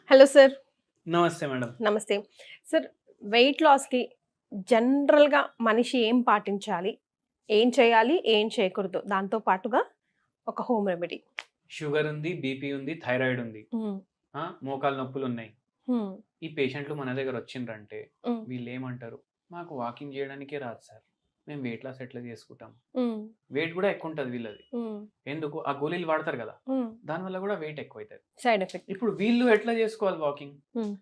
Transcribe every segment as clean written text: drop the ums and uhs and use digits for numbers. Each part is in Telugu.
Hello sir. నమస్తే మేడం. నమస్తే. సార్, వెయిట్ లాస్‌కి జనరల్‌గా మనిషి ఏం పాటించాలి? ఏం చేయాలి? ఏం చేయకూడదు? దాంతో పాటుగా ఒక హోమ్ రెమెడీ. షుగర్ ఉంది, బీపీ ఉంది, థైరాయిడ్ ఉంది. హ్మ్. మోకాలు నొప్పులున్నాయి. హ్మ్. ఈ పేషెంట్లు మన దగ్గర వచ్చిండ్రంటే హ్మ్. వీళ్ళేమంటారు, "మాకు వాకింగ్ జేయడానికే రాదు సార్. మేము వెయిట్ లాస్ ఎట్లా చేసుకుంటాం?" హ్మ్. వెయిట్ గూడా ఎక్కువుంటది వీళ్ళది. హ్మ్. ఎందుకు? ఆ గోళీలు వాడతారు గదా! హ్మ్. దానివల్ల గూడా వెయిట్ ఎక్కువైతది. Side effect. ఇప్పుడు వీళ్ళు ఎట్లా జేసుకోవాలి వాకింగ్? హ్మ్.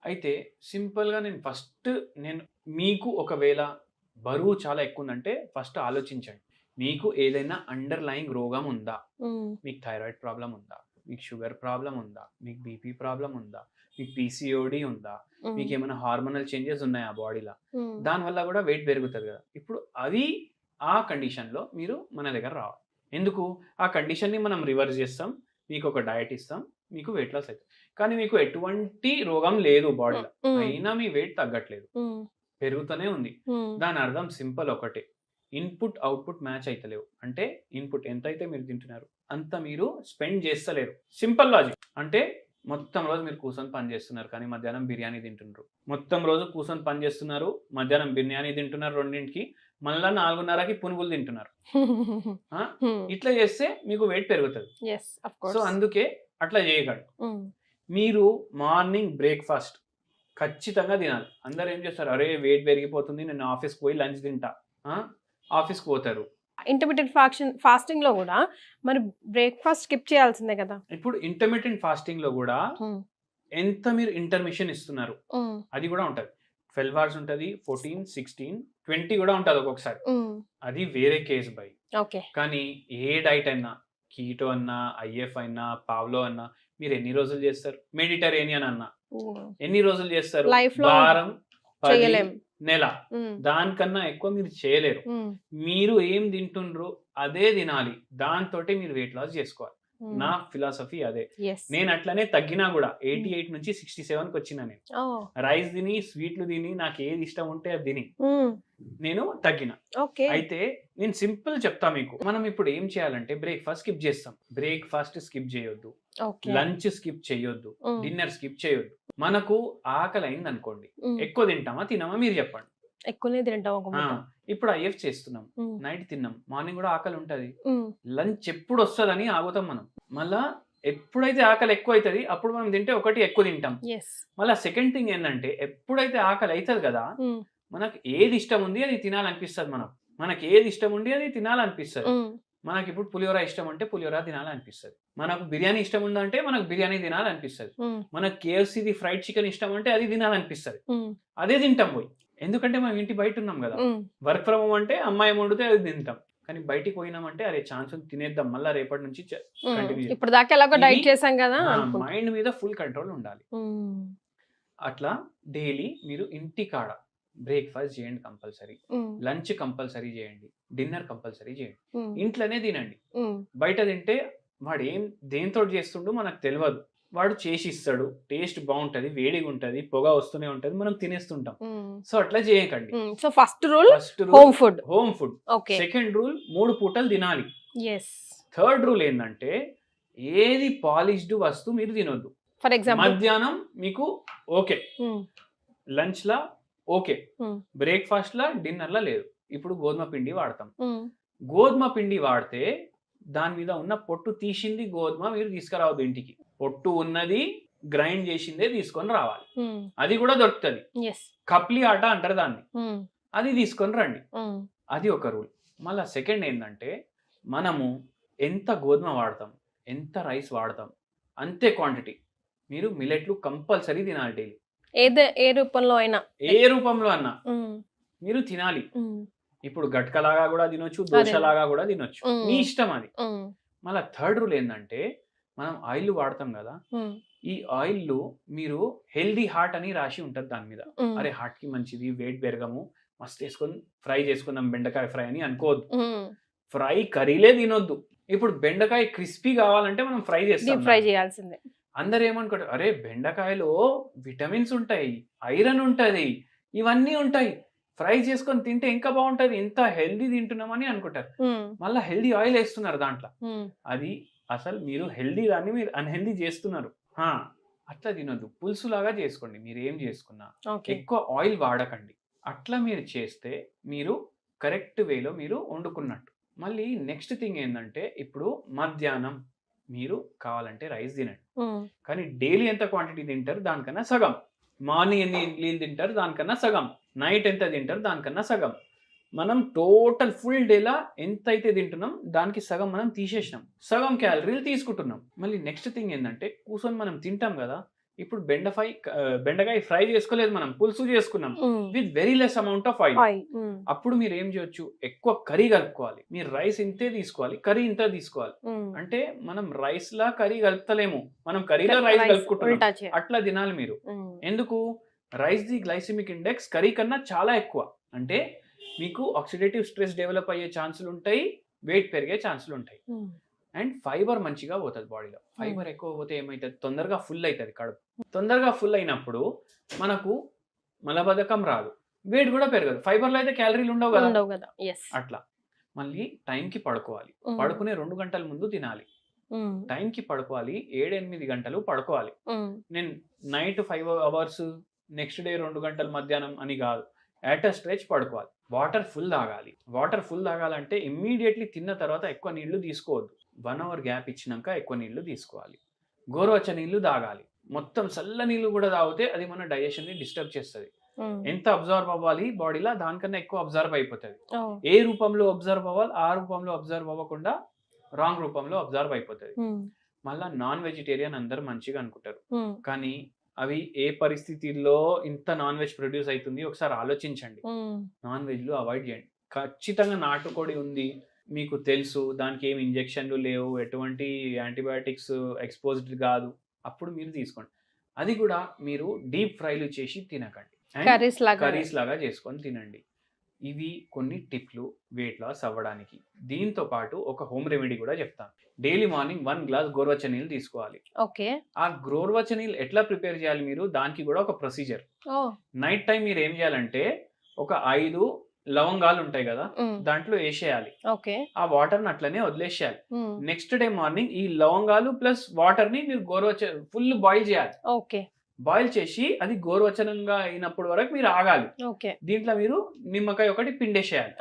అయితే సింపుల్‌గా నేను మీకు ఒకవేళ బరువు చాలా ఎక్కువుందంటే ఫస్ట్ ఆలోచించండి. మీకు ఏదైనా అండర్‌లయింగ్ రోగం ఉందా? హ్మ్. మీకు థైరాయిడ్ ప్రాబ్లమ్ ఉందా? మీకు షుగర్ ప్రాబ్లమ్ ఉందా? మీకు బీపీ ప్రాబ్లమ్ ఉందా? మీకు పీసీఓడీ ఉందా? హ్మ్. మీకేమైనా హార్మోనల్ చేంజెస్ ఉన్నాయా బాడీలో? హ్మ్. దానివల్ల గూడా వెయిట్ పెరుగుతది గదా! ఇప్పుడు అది ఆ కండిషన్‌లో మీరు మన దగ్గర రావాలి. ఎందుకు? ఆ కండిషన్‌ని మనం రివర్స్ జేస్తాం. మీకొక డయట్ ఇస్తాం. మీకు వెయిట్ లాస్ అయితది. కానీ మీకు ఎటువంటి రోగం లేదు హ్మ్. బాడీలో. హ్మ్. అయినా మీ వెయిట్ తగ్గట్లేదు. హ్మ్. పెరుగుతూనే ఉంది. హ్మ్. దాని అర్థం సింపుల్ ఒకటే. ఇన్‌పుట్, ఔట్‌పుట్ మ్యాచ్ అయితలేవు. అంటే ఇన్‌పుట్ ఎంతైతే మీరు తింటున్నారు, అంత మీరు స్పెండ్ చేస్తలేరు. Simple logic. అంటే మొత్తం రోజు మీరు కూర్చొని పని చేస్తున్నారు. కానీ మధ్యాహ్నం బిర్యానీ తింటుండ్రు. మొత్తం రోజు కూర్చొని పని చేస్తున్నారు. మధ్యాహ్నం బిర్యానీ తింటున్నారు 2కి. మళ్ళా 4:30కి పునుగులు తింటున్నారు. ఆ! హ్మ్. ఇట్లా చేస్తే మీకు వెయిట్ పెరుగుతది. యెస్. Of so, course. అందుకే అట్లా చేయకండి. హ్మ్. మీరు మార్నింగ్ బ్రేక్‌ఫాస్ట్ ఖచ్చితంగా తినాలి. అందరూ ఏం చేస్తారు, "అరే! వెయిట్ పెరిగిపోతుంది. నేను ఆఫీస్‌కి పోయి లంచ్ తింటా." ఆ! ఆఫీస్‌కి పోతారు. ఇంటర్మిటెంట్ ఫాస్టింగ్‌లో గూడా మరి బ్రేక్‌ఫాస్ట్ స్కిప్ చేయాల్సిందే గదా! ఇప్పుడు ఇంటర్మిటెంట్ ఫాస్టింగ్‌లో గూడా హ్మ్. ఎంత మీరు ఇంటర్మిషన్ ఇస్తున్నారు, హ్మ్. అది గూడా ఉంటది. 12 అవర్స్ ఉంటది. 14, 16, 20 గూడా ఉంటది ఒక్కొక్కసారి. హ్మ్. అది వేరే కేస్ బై. ఓకే. కానీ ఏ డైట్ అయినా కీటో అన్నా, ఐఎఫ్ అయినా, పావ్లో అన్నా మీరు ఎన్ని రోజులు చేస్తారు? మెడిటరేనియన్ అన్నా హ్మ్. ఎన్ని రోజులు చేస్తారు? లైఫ్‌లో వారం, 10, చేయలేం. నెల. హ్మ్. దానికన్నా ఎక్కువ మీరు చేయలేరు. హ్మ్. మీరు ఏం తింటుండ్రో అదే తినాలి. దాంతోటే మీరు వెయిట్ లాస్ జేసుకోవాలి. హ్మ్. నా ఫిలాసఫీ అదే. యెస్. నేను అట్లనే తగ్గినా గూడా హ్మ్. 88 నుంచి 67కొచ్చినా నేను. ఓహ్! రైస్ తిని, స్వీట్లు తిని, నాకేది ఇష్టం ఉంటే అది తిని హ్మ్. నేను తగ్గిన. ఓకే. అయితే నేను సింపుల్ చెప్తా మీకు. మనం ఇప్పుడు ఏం చేయాలంటే బ్రేక్‌ఫాస్ట్ స్కిప్ జేస్తాం. బ్రేక్‌ఫాస్ట్ స్కిప్ జేయొద్దు. ఓకే. లంచ్ స్కిప్ చేయొద్దు. హ్మ్. డిన్నర్ స్కిప్ చేయొద్దు. మనకు ఆకలయిందనుకోండి. హ్మ్. ఎక్కువ తింటామా? తినమా? మీరు చెప్పండి. ఎక్కువనే తింటాం ఒక ఆ! పూట. ఇప్పుడు ఐఎఫ్ చేస్తున్నాం. హ్మ్. నైట్ తిన్నాం. మార్నింగ్ గూడా ఆకలుంటది. హ్మ్. లంచ్ ఎప్పుడొస్తదని ఆగుతాం మనం. మళ్ళా ఎప్పుడైతే ఆకలి ఎక్కువైతది, అప్పుడు మనం తింటే ఒకటి ఎక్కువ తింటాం. యెస్. మళ్ళా సెకండ్ థింగ్ ఏందంటే, ఎప్పుడైతే ఆకలైతది గదా! హ్మ్. మనకు ఏది ఇష్టముంది అది తినాలనిపిస్తది మనకు. మనకేది ఇష్టముంది అది తినాలనిపిస్తది. హ్మ్. మనకిప్పుడు పులిహోర ఇష్టముంటే పులిహోర తినాలనిపిస్తది. మనకు బిర్యానీ ఇష్టముందంటే మనకు బిర్యానీ తినాలనిపిస్తది. హ్మ్. మనకు మనకు కేఎఫ్‌సీది ఫ్రైడ్ చికెన్ ఇష్టమంటే అది తినాలనిపిస్తది. హ్మ్. అదే తింటాం పోయి. ఎందుకంటే మనం ఇంటి బయటున్నాం గదా! హ్మ్. వర్క్ ఫ్రమ్ హోమ్ అంటే అమ్మాయి ఏం వండితే అది తింటాం. కానీ బయటికి పోయినామంటే అరే! ఛాన్స్ ఉంది తినేద్దాం. మళ్ళా రేపటి నుంచి హ్మ్. కంటిన్యూ చేద్దాం. ఇప్పటిదాకా ఎలాగో ఇది డైట్ చేసాం గదా! అనుకుంటాం. మైండ్ మీద ఫుల్ కంట్రోల్ ఉండాలి. హ్మ్. అట్లా డైలీ మీరు ఇంటికాడ బ్రేక్‌ఫాస్ట్ చేయండి కంపల్సరీ. హ్మ్. లంచ్ కంపల్సరీ చేయండి. డిన్నర్ కంపల్సరీ చేయండి. హ్మ్. ఇంట్లోనే తినండి. హ్మ్. బయట తింటే వాడేం దేనితోటి చేస్తుండో మనకు తెలవదు. వాడు చేసిస్తాడు. టేస్ట్ బావుంటది. వేడిగుంటది. పొగ వస్తూనే ఉంటది. మనం తినేస్తుంటాం. హ్మ్. సో, అట్లా చేయకండి. హ్మ్. So, first rule first rule home food. Home food. Okay. Second rule 3 పూటలు తినాలి. యెస్. థర్డ్ రూల్ ఏందంటే ఏది పాలిష్డ్ వస్తువు మీరు తినొద్దు. For example. మధ్యాహ్నం మీకు ఓకే. హ్మ్. లంచ్‌లా ఓకే. హ్మ్. బ్రేక్‌ఫాస్ట్‌లా, డిన్నర్‌లా లేదు. ఇప్పుడు గోధుమ పిండి వాడతాం. హ్మ్. గోధుమ పిండి వాడితే దాని మీద ఉన్న పొట్టు తీసింది గోధుమ మీరు తీసుకురావద్దు ఇంటికి. పొట్టు ఉన్నది గ్రైండ్ చేసిందే తీసుకొని రావాలి. హ్మ్. అది కూడా దొరుకుతది. యెస్. కప్లీ ఆట అంటారు దాన్ని. హ్మ్. అది తీసుకొని రండి. హ్మ్. అది ఒక రూల్. మళ్ళా సెకండ్ ఏందంటే, మనము ఎంత గోధుమ వాడతాం, ఎంత రైస్ వాడతాం, అంతే క్వాంటిటీ. మీరు మిల్లెట్‌లు కంపల్సరీ తినాలి డైలీ. ఏ రూపంలో అయినా. ఏ రూపంలో అన్నా హ్మ్. మీరు తినాలి. హ్మ్. ఇప్పుడు గట్కలాగా గూడా తినొచ్చు, అదే. దోసలాగా గూడా తినొచ్చు. మీ హ్మ్. ఇష్టం అది. హ్మ్. మళ్ళా థర్డ్ రూల్ ఏందంటే, మనం ఆయిల్ వాడతాం గదా! హ్మ్. ఈ ఆయిల్‌లో మీరు హెల్తీ హార్ట్ అని రాసి ఉంటది దాని మీద. హ్మ్. అరే! హార్ట్‌కి మంచిది, వెయిట్ పెరగము, మస్తేసుకొని ఫ్రై చేసుకుందాం బెండకాయ ఫ్రై అని అనుకోవద్దు. హ్మ్. ఫ్రై కర్రీలే తినొద్దు. ఇప్పుడు బెండకాయ క్రిస్పీ కావాలంటే మనం ఫ్రై చేస్తాం డీప్ ఫ్రై దాన్ని. చేయాల్సిందే. అందరూ ఏమనుకుంటారు, "అరే! బెండకాయలో విటమిన్స్ ఉంటాయి, ఐరన్ ఉంటది, ఇవన్నీ ఉంటాయి. ఫ్రై చేసుకొని తింటే ఇంకా బావుంటది. ఎంత హెల్తీ తింటున్నామని" అనుకుంటారు. హ్మ్. మళ్ళా హెల్తీ ఆయిల్ ఏస్తున్నారు దాంట్ల. హ్మ్. అది అసలు మీరు హెల్తీ దాన్ని మీరు అన్‌హెల్తీ చేస్తున్నారు. ఆ! అట్లా తినొద్దు. పులుసులాగా చేసుకోండి మీరు ఏం చేసుకున్నా. ఓకే. ఎక్కువ ఆయిల్ వాడకండి. అట్లా మీరు చేస్తే మీరు కరెక్ట్ వేలో మీరు వండుకున్నట్టు. మళ్ళీ నెక్స్ట్ థింగ్ ఏందంటే ఇప్పుడు మధ్యాహ్నం మీరు కావాలంటే రైస్ తినండి. కానీ డైలీ ఎంత క్వాంటిటీ తింటారు దానికన్నా సగం. మార్నింగ్ ఎన్ని ఇడ్లీలు తింటారు దానికన్నా సగం. నైట్ ఎంత తింటారు దానికన్నా సగం. మనం టోటల్ ఫుల్ డేలా ఎంతైతే తింటున్నాం దానికి సగం మనం తీసేసినాం. సగం క్యాలరీలు తీసుకుంటున్నాం. మళ్ళీ నెక్స్ట్ థింగ్ ఏంటంటే కూర్చొని మనం తింటాం కదా, ఇప్పుడు బెండకాయ ఫ్రై చేసుకోలేదు, మనం పులుసు చేసుకున్నాం with very less amount of oil. అప్పుడు మీరు ఏం చేయొచ్చు, ఎక్కువ కర్రీ కలుపుకోవాలి. మీరు రైస్ ఇంతే తీసుకోవాలి, కర్రీ ఇంత తీసుకోవాలి. అంటే మనం రైస్ లా కర్రీ కలుపుతలేము, మనం కర్రీలో రైస్ కలుపుకుంటున్నాం. అట్లా తినాలి మీరు. ఎందుకు, rice the glycemic index curry కన్నా చాలా ఎక్కువ. అంటే మీకు ఆక్సిడేటివ్ స్ట్రెస్ డెవలప్ అయ్యే ఛాన్సులు ఉంటాయి, వెయిట్ పెరిగే ఛాన్సులు ఉంటాయి. అండ్ ఫైబర్ మంచిగా పోతుంది బాడీలో. ఫైబర్ ఎక్కువ పోతే ఏమవుతుంది, తొందరగా ఫుల్ అవుతుంది కడుపు. తొందరగా ఫుల్ అయినప్పుడు మనకు మలబద్ధకం రాదు, వెయిట్ కూడా పెరగదు. ఫైబర్లో అయితే క్యాలరీలు ఉండవు కదా. అట్లా మళ్ళీ టైంకి పడుకోవాలి. పడుకునే 2 గంటల ముందు తినాలి. టైంకి పడుకోవాలి, 7-8 గంటలు పడుకోవాలి. నేను నైట్ 5 అవర్స్, నెక్స్ట్ డే 2 గంటలు మధ్యాహ్నం అని కాదు, యాట్ అ స్ట్రెచ్ పడుకోవాలి. వాటర్ ఫుల్ తాగాలి. వాటర్ ఫుల్ తాగాలంటే ఇమ్మీడియట్లీ తిన్న తర్వాత ఎక్కువ నీళ్లు తీసుకోవద్దు. 1 అవర్ గ్యాప్ ఇచ్చినాక ఎక్కువ నీళ్లు తీసుకోవాలి. గోరువెచ్చని నీళ్లు తాగాలి. మొత్తం చల్ల నీళ్లు కూడా తాగితే అది మన డైజెషన్ ని డిస్టర్బ్ చేస్తుంది. ఎంత అబ్జర్వ్ అవ్వాలి బాడీలో దానికన్నా ఎక్కువ అబ్జర్వ్ అయిపోతుంది. ఏ రూపంలో అబ్జర్వ్ అవ్వాలి ఆ రూపంలో అబ్జర్వ్ అవ్వకుండా రాంగ్ రూపంలో అబ్జర్వ్ అయిపోతుంది. మళ్ళా నాన్ వెజిటేరియన్ అందరు మంచిగా అనుకుంటారు, కానీ అవి ఏ పరిస్థితుల్లో ఇంత నాన్ వెజ్ ప్రొడ్యూస్ అవుతుంది ఒకసారి ఆలోచించండి. నాన్ వెజ్లు అవాయిడ్ చేయండి. ఖచ్చితంగా నాటుకోడి ఉంది, మీకు తెలుసు దానికి ఏమి ఇంజెక్షన్లు లేవు, ఎటువంటి యాంటీబయాటిక్స్ ఎక్స్పోజ్డ్ కాదు, అప్పుడు మీరు తీసుకోండి. అది కూడా మీరు డీప్ ఫ్రైలు చేసి తినకండి, కర్రీస్ లాగా చేసుకొని తినండి. ఇవి కొన్ని టిప్లు వెయిట్ లాస్ అవ్వడానికి. దీంతో పాటు ఒక హోమ్ రెమెడీ కూడా చెప్తాను. డైలీ మార్నింగ్ 1 గ్లాస్ గోరువెచ్చని నీళ్ళు తీసుకోవాలి. ఆ గోరువెచ్చని నీళ్ళు ఎట్లా ప్రిపేర్ చేయాలి మీరు, దానికి కూడా ఒక ప్రొసీజర్. నైట్ టైం మీరు ఏం చేయాలంటే ఒక 5 లవంగాలు ఉంటాయి కదా, దాంట్లో వేసేయాలి. ఆ వాటర్ ని అట్లనే వదిలేసేయాలి. నెక్స్ట్ డే మార్నింగ్ ఈ లవంగాలు ప్లస్ వాటర్ ని మీరు ఫుల్ బాయిల్ చేయాలి. బాయిల్ చేసి అది గోరువెచ్చనంగా అయినప్పటి వరకు మీరు ఆగాలి. దీంట్లో మీరు నిమ్మకాయ ఒకటి పిండేసేయాలి.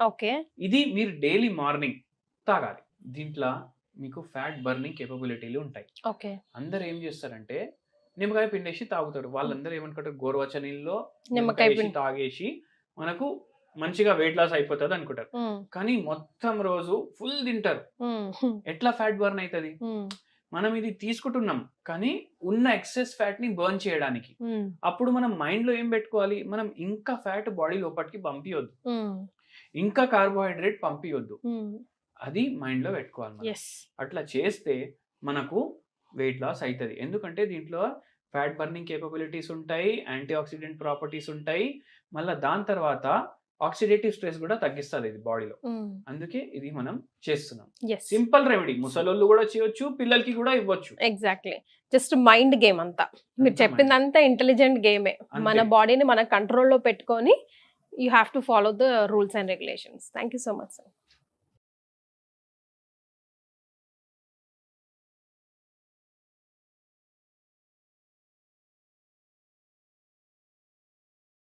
ఇది మీరు డైలీ మార్నింగ్ తాగాలి. దీంట్లో మీకు ఫ్యాట్ బర్నింగ్ కేపబిలిటీలు ఉంటాయి. అందరు ఏం చేస్తారంటే నిమ్మకాయ పిండేసి తాగుతారు. వాళ్ళందరూ ఏమనుకుంటారు, గోరువెచ్చని నీళ్ళలో నిమ్మకాయ తాగేసి మనకు మంచిగా వెయిట్ లాస్ అయిపోతుంది అనుకుంటారు. కానీ మొత్తం రోజు ఫుల్ తింటారు, ఎట్లా ఫ్యాట్ బర్న్ అవుతుంది? మనం ఇది తీసుకుంటున్నాం కానీ ఉన్న ఎక్సెస్ ఫ్యాట్ ని బర్న్ చేయడానికి. అప్పుడు మనం మైండ్ లో ఏం పెట్టుకోవాలి, మనం ఇంకా ఫ్యాట్ బాడీ లోపలికి పంపియొద్దు, ఇంకా కార్బోహైడ్రేట్ పంపియొద్దు, అది మైండ్ లో పెట్టుకోవాలి. అట్లా చేస్తే మనకు వెయిట్ లాస్ అవుతుంది. ఎందుకంటే దీంట్లో ఫ్యాట్ బర్నింగ్ కేపబిలిటీస్ ఉంటాయి, యాంటీ ఆక్సిడెంట్ ప్రాపర్టీస్ ఉంటాయి, మళ్ళీ దాని తర్వాత ఆక్సిడేటివ్ స్ట్రెస్ కూడా తగ్గిస్తుంది ఇది బాడీలో. అందుకే ఇది మనం చేస్తున్నాం. సింపుల్ రెమెడీ, ముసలోళ్ళు కూడా చేయొచ్చు, పిల్లలకి కూడా ఇవ్వచ్చు. ఎగ్జాక్ట్లీ, జస్ట్ మైండ్ గేమ్ అంతా. మీరు చెప్పిందంతా ఇంటెలిజెంట్ గేమే. మన బాడీని మన కంట్రోల్లో పెట్టుకొని you have to follow the rules and regulations. Thank you so much sir.